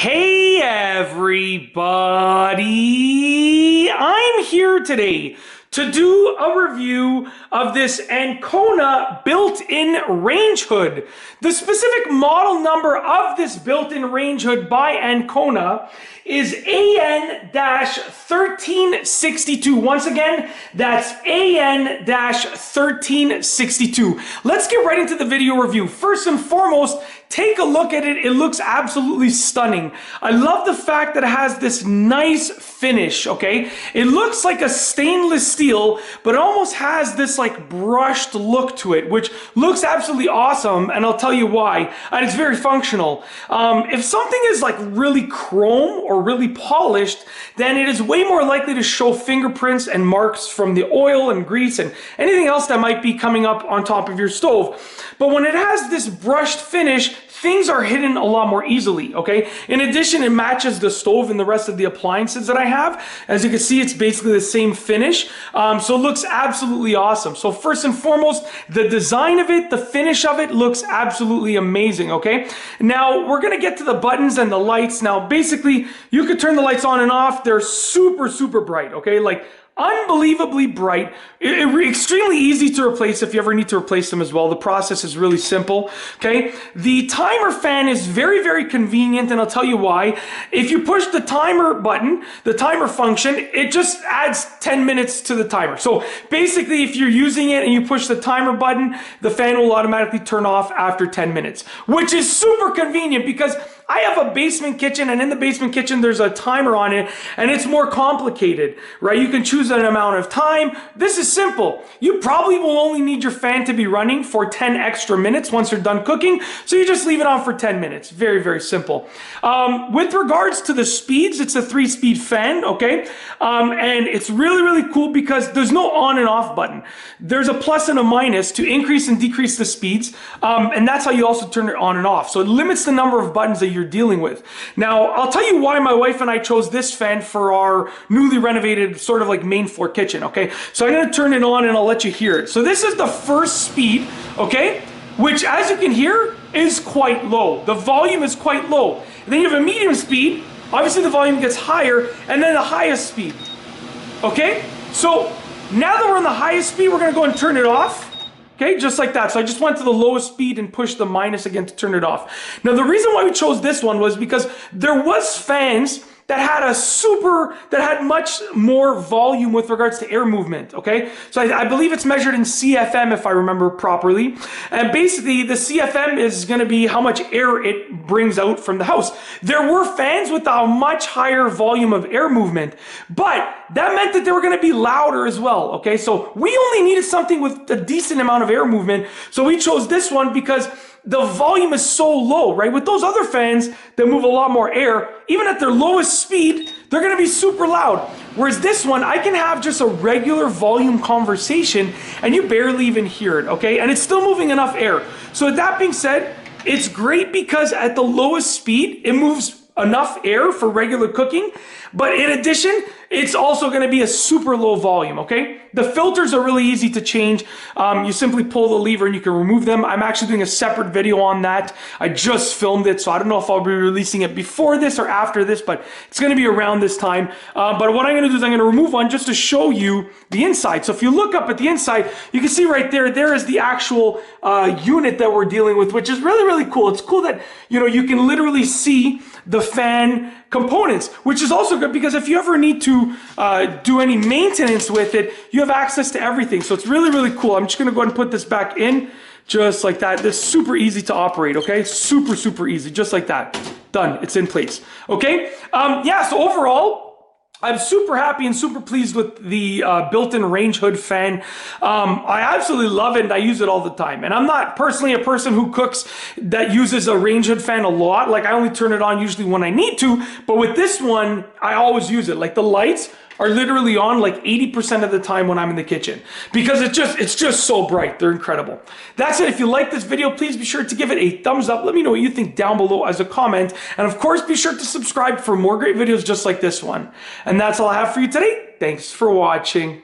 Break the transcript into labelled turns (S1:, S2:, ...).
S1: Hey everybody! I'm here today to do a review of this Ancona built-in range hood. The specific model number of this built-in range hood by Ancona is AN-1362. Once again, that's AN-1362. Let's get right into the video review. First and foremost, take a look at it. It looks absolutely stunning. I love the fact that it has this nice finish, okay? It looks like a stainless steel, but it almost has this like brushed look to it, which looks absolutely awesome, and I'll tell you why. And it's very functional. If something is like really chrome or really polished, then it is way more likely to show fingerprints and marks from the oil and grease and anything else that might be coming up on top of your stove. But when it has this brushed finish, things are hidden a lot more easily, okay? In addition, it matches the stove and the rest of the appliances that I have. As you can see, it's basically the same finish. So it looks absolutely awesome. So first and foremost, the design of it, the finish of it looks absolutely amazing, okay? Now, we're gonna get to the buttons and the lights. Now, basically, you could turn the lights on and off. They're super, super bright, okay? Like, unbelievably bright. Extremely easy to replace if you ever need to replace them as well. The process is really simple, okay? The timer fan is very, very convenient, and I'll tell you why. If you push the timer button, the timer function, it just adds 10 minutes to the timer. So basically, if you're using it and you push the timer button, the fan will automatically turn off after 10 minutes, which is super convenient because I have a basement kitchen, and in the basement kitchen, there's a timer on it, and it's more complicated, right? You can choose an amount of time. This is simple. You probably will only need your fan to be running for 10 extra minutes once you're done cooking, so you just leave it on for 10 minutes. Very, very simple. With regards to the speeds, it's a 3-speed fan, okay? And it's really, really cool because there's no on and off button. There's a plus and a minus to increase and decrease the speeds, and that's how you also turn it on and off. So it limits the number of buttons that you're dealing with. Now, I'll tell you why my wife and I chose this fan for our newly renovated sort of like main floor kitchen, okay? So I'm gonna turn it on and I'll let you hear it. So this is the first speed, okay? Which, as you can hear, is quite low. The volume is quite low. And then you have a medium speed. Obviously the volume gets higher, and then the highest speed, okay? So now that we're on the highest speed, we're gonna go and turn it off. Okay, just like that. So I just went to the lowest speed and pushed the minus again to turn it off. Now, the reason why we chose this one was because there was fans that had much more volume with regards to air movement, okay? So I believe it's measured in CFM, if I remember properly. And basically, the CFM is gonna be how much air it brings out from the house. There were fans with a much higher volume of air movement, but that meant that they were gonna be louder as well, okay? So we only needed something with a decent amount of air movement, so we chose this one because the volume is so low, right? With those other fans that move a lot more air, even at their lowest speed, they're gonna be super loud. Whereas this one, I can have just a regular volume conversation and you barely even hear it, okay? And it's still moving enough air. So with that being said, it's great because at the lowest speed, it moves enough air for regular cooking, but in addition, it's also going to be a super low volume, okay? The filters are really easy to change. You simply pull the lever and you can remove them. I'm actually doing a separate video on that. I just filmed it, so I don't know if I'll be releasing it before this or after this, but it's going to be around this time. But what I'm going to do is I'm going to remove one just to show you the inside. So if you look up at the inside, you can see right there, there is the actual unit that we're dealing with, which is really, really cool. It's cool that, you know, you can literally see the fan components, which is also good because if you ever need to do any maintenance with it, you have access to everything. So it's really, really cool. I'm just gonna go ahead and put this back in just like that. This is super easy to operate, okay? Super, super easy, just like that. Done, it's in place, okay? Yeah, so overall, I'm super happy and super pleased with the built-in range hood fan. I absolutely love it and I use it all the time. And I'm not personally a person who cooks that uses a range hood fan a lot. Like I only turn it on usually when I need to, but with this one, I always use it. Like the lights are literally on like 80% of the time when I'm in the kitchen because it's just so bright. They're incredible. That's it. If you like this video, please be sure to give it a thumbs up. Let me know what you think down below as a comment. And of course, be sure to subscribe for more great videos just like this one. And that's all I have for you today. Thanks for watching.